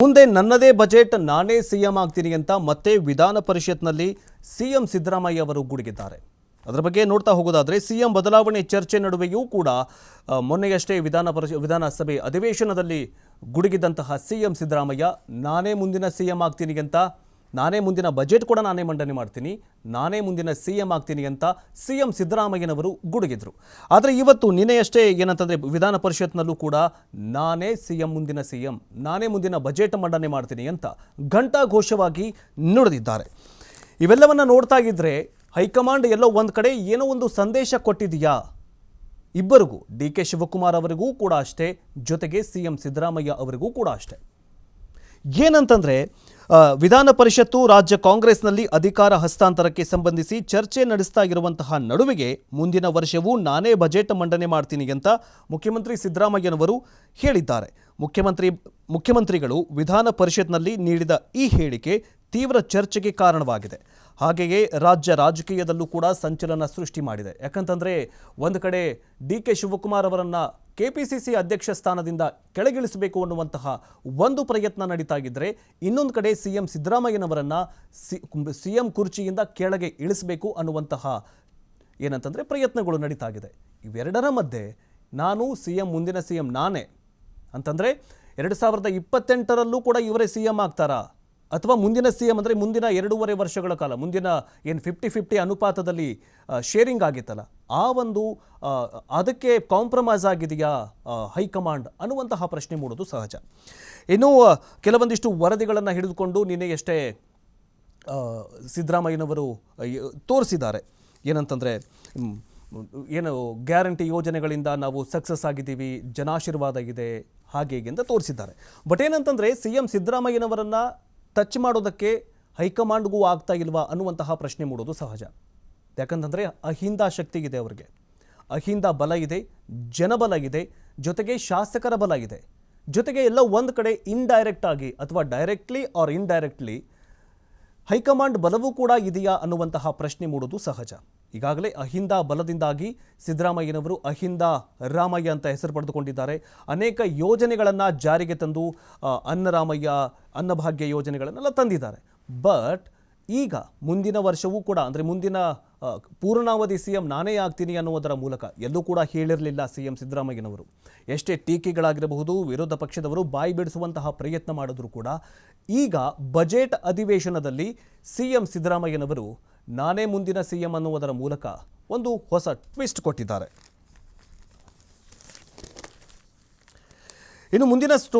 ಮುಂದೆ ನನ್ನದೇ ಬಜೆಟ್ ನಾನೇ ಸಿಎಂ ಆಗ್ತೀನಿ ಅಂತ ಮತ್ತೆ ವಿಧಾನ ಪರಿಷತ್ನಲ್ಲಿ ಸಿಎಂ ಸಿದ್ದರಾಮಯ್ಯ ಅವರು ಗುಡುಗಿದ್ದಾರೆ. ಅದರ ಬಗ್ಗೆ ನೋಡ್ತಾ ಹೋಗೋದಾದ್ರೆ ಸಿಎಂ ಬದಲಾವಣೆ ಚರ್ಚೆ ನಡುವೆಯೂ ಕೂಡ ಮೊನ್ನೆಯಷ್ಟೇ ವಿಧಾನಸಭೆ ಅಧಿವೇಶನದಲ್ಲಿ ಗುಡುಗಿದಂತಹ ಸಿಎಂ ಸಿದ್ದರಾಮಯ್ಯ ನಾನೇ ಮುಂದಿನ ಸಿಎಂ ಆಗ್ತೀನಿ ಅಂತ, ನಾನೇ ಮುಂದಿನ ಬಜೆಟ್ ಕೂಡ ನಾನೇ ಮಂಡನೆ ಮಾಡ್ತೀನಿ, ನಾನೇ ಮುಂದಿನ ಸಿಎಂ ಆಗ್ತೀನಿ ಅಂತ ಸಿಎಂ ಸಿದ್ದರಾಮಯ್ಯನವರು ಗುಡುಗಿದ್ರು. ಆದರೆ ಇವತ್ತು ನಿನ್ನೆಯಷ್ಟೇ ಏನಂತಂದರೆ ವಿಧಾನ ಪರಿಷತ್ನಲ್ಲೂ ಕೂಡ ನಾನೇ ಸಿಎಂ ಮುಂದಿನ ಸಿಎಂ, ನಾನೇ ಮುಂದಿನ ಬಜೆಟ್ ಮಂಡನೆ ಮಾಡ್ತೀನಿ ಅಂತ ಘಂಟಾಘೋಷವಾಗಿ ನುಡಿದಿದ್ದಾರೆ. ಇವೆಲ್ಲವನ್ನ ನೋಡ್ತಾ ಇದ್ರೆ ಹೈಕಮಾಂಡ್ ಎಲ್ಲೋ ಒಂದು ಕಡೆ ಏನೋ ಒಂದು ಸಂದೇಶ ಕೊಟ್ಟಿದೆಯಾ ಇಬ್ಬರಿಗೂ, ಡಿ ಕೆ ಶಿವಕುಮಾರ್ ಅವರಿಗೂ ಕೂಡ ಅಷ್ಟೇ, ಜೊತೆಗೆ ಸಿಎಂ ಸಿದ್ದರಾಮಯ್ಯ ಅವರಿಗೂ ಕೂಡ ಅಷ್ಟೇ. ಏನಂತಂದರೆ ವಿಧಾನ ಪರಿಷತ್ತು ರಾಜ್ಯ ಕಾಂಗ್ರೆಸ್ನಲ್ಲಿ ಅಧಿಕಾರ ಹಸ್ತಾಂತರಕ್ಕೆ ಸಂಬಂಧಿಸಿ ಚರ್ಚೆ ನಡೆಸ್ತಾ ಇರುವಂತಹ ನಡುವೆಗೆ ಮುಂದಿನ ವರ್ಷವೂ ನಾನೇ ಬಜೆಟ್ ಮಂಡನೆ ಮಾಡ್ತೀನಿ ಅಂತ ಮುಖ್ಯಮಂತ್ರಿ ಸಿದ್ದರಾಮಯ್ಯನವರು ಹೇಳಿದ್ದಾರೆ. ಮುಖ್ಯಮಂತ್ರಿಗಳು ವಿಧಾನ ಪರಿಷತ್ನಲ್ಲಿ ನೀಡಿದ ಈ ಹೇಳಿಕೆ ತೀವ್ರ ಚರ್ಚೆಗೆ ಕಾರಣವಾಗಿದೆ. ಹಾಗೆಯೇ ರಾಜ್ಯ ರಾಜಕೀಯದಲ್ಲೂ ಕೂಡ ಸಂಚಲನ ಸೃಷ್ಟಿ ಮಾಡಿದೆ. ಯಾಕಂತಂದರೆ ಒಂದು ಕಡೆ ಡಿ ಕೆ ಶಿವಕುಮಾರ್ ಅವರನ್ನು ಕೆಪಿಸಿಸಿ ಅಧ್ಯಕ್ಷ ಸ್ಥಾನದಿಂದ ಕೆಳಗಿಳಿಸಬೇಕು ಅನ್ನುವಂತಹ ಒಂದು ಪ್ರಯತ್ನ ನಡೀತಾ ಇದ್ದರೆ, ಇನ್ನೊಂದು ಕಡೆ ಸಿಎಂ ಸಿದ್ದರಾಮಯ್ಯನವರನ್ನು ಸಿಎಂ ಕುರ್ಚಿಯಿಂದ ಕೆಳಗೆ ಇಳಿಸಬೇಕು ಅನ್ನುವಂತಹ ಏನಂತಂದರೆ ಪ್ರಯತ್ನಗಳು ನಡೀತಾ ಇದೆ. ಇವೆರಡರ ಮಧ್ಯೆ ನಾನು ಸಿಎಂ ಮುಂದಿನ ಸಿಎಂ ನಾನೇ ಅಂತಂದರೆ 2028ರಲ್ಲೂ ಕೂಡ ಇವರೇ ಸಿಎಂ ಆಗ್ತಾರಾ, ಅಥವಾ ಮುಂದಿನ ಸಿಎಂ ಅಂದರೆ ಮುಂದಿನ 2.5 ವರ್ಷಗಳ ಕಾಲ, ಮುಂದಿನ ಏನು 50-50 ಅನುಪಾತದಲ್ಲಿ ಶೇರಿಂಗ್ ಆಗಿತ್ತಲ್ಲ, ಆ ಒಂದು ಅದಕ್ಕೆ ಕಾಂಪ್ರಮೈಸ್ ಆಗಿದೆಯಾ ಹೈಕಮಾಂಡ್ ಅನ್ನುವಂತಹ ಪ್ರಶ್ನೆ ಮೂಡೋದು ಸಹಜ. ಇನ್ನು ಕೆಲವೊಂದಿಷ್ಟು ವರದಿಗಳನ್ನು ಹಿಡಿದುಕೊಂಡು ನಿನ್ನೆಯಷ್ಟೇ ಸಿದ್ದರಾಮಯ್ಯನವರು ತೋರಿಸಿದ್ದಾರೆ. ಏನಂತಂದರೆ ಏನು ಗ್ಯಾರಂಟಿ ಯೋಜನೆಗಳಿಂದ ನಾವು ಸಕ್ಸಸ್ ಆಗಿದ್ದೀವಿ, ಜನಾಶೀರ್ವಾದ ಇದೆ, ಹಾಗೆ ಹೀಗೆ ಅಂತ ತೋರಿಸಿದ್ದಾರೆ. ಬಟ್ ಏನಂತಂದರೆ ಸಿಎಂ ಸಿದ್ದರಾಮಯ್ಯನವರನ್ನು ಟಚ್ ಮಾಡೋದಕ್ಕೆ ಹೈಕಮಾಂಡ್ಗೂ ಆಗ್ತಾ ಇಲ್ವಾ ಅನ್ನುವಂತಹ ಪ್ರಶ್ನೆ ಮೂಡೋದು ಸಹಜ. ಯಾಕಂತಂದರೆ ಅಹಿಂದ ಶಕ್ತಿ ಇದೆ, ಅವರಿಗೆ ಅಹಿಂದ ಬಲ ಇದೆ, ಜನಬಲ ಇದೆ, ಜೊತೆಗೆ ಶಾಸಕರ ಬಲ ಇದೆ, ಜೊತೆಗೆ ಎಲ್ಲ ಒಂದು ಕಡೆ ಇಂಡೈರೆಕ್ಟ್ ಆಗಿ ಅಥವಾ ಡೈರೆಕ್ಟ್ಲಿ ಆರ್ ಇಂಡೈರೆಕ್ಟ್ಲಿ ಹೈಕಮಾಂಡ್ ಬಲವೂ ಕೂಡ ಇದೆಯಾ ಅನ್ನುವಂತಹ ಪ್ರಶ್ನೆ ಮೂಡೋದು ಸಹಜ. ಈಗಾಗಲೇ ಅಹಿಂದ ಬಲದಿಂದಾಗಿ ಸಿದ್ದರಾಮಯ್ಯನವರು ಅಹಿಂದ ರಾಮಯ್ಯ ಅಂತ ಹೆಸರು ಪಡೆದುಕೊಂಡಿದ್ದಾರೆ. ಅನೇಕ ಯೋಜನೆಗಳನ್ನು ಜಾರಿಗೆ ತಂದು ಅನ್ನರಾಮಯ್ಯ, ಅನ್ನಭಾಗ್ಯ ಯೋಜನೆಗಳನ್ನೆಲ್ಲ ತಂದಿದ್ದಾರೆ. ಬಟ್ ಈಗ ಮುಂದಿನ ವರ್ಷವೂ ಕೂಡ ಅಂದರೆ ಮುಂದಿನ ಪೂರ್ಣಾವಧಿ ಸಿಎಂ ನಾನೇ ಆಗ್ತೀನಿ ಅನ್ನುವುದರ ಮೂಲಕ ಎಲ್ಲೂ ಕೂಡ ಹೇಳಿರಲಿಲ್ಲ ಸಿಎಂ ಸಿದ್ದರಾಮಯ್ಯನವರು. ಎಷ್ಟೇ ಟೀಕೆಗಳಾಗಿರಬಹುದು, ವಿರೋಧ ಪಕ್ಷದವರು ಬಾಯಿ ಬಿಡಿಸುವಂತಹ ಪ್ರಯತ್ನ ಮಾಡಿದ್ರು ಕೂಡ ಈಗ ಬಜೆಟ್ ಅಧಿವೇಶನದಲ್ಲಿ ಸಿಎಂ ಸಿದ್ದರಾಮಯ್ಯನವರು ನಾನೇ ಮುಂದಿನ ಸಿಎಂ ಅನ್ನುವುದರ ಮೂಲಕ ಒಂದು ಹೊಸ ಟ್ವಿಸ್ಟ್ ಕೊಟ್ಟಿದ್ದಾರೆ. ಇನ್ನು ಮುಂದಿನ ಸ್ಟೋರಿ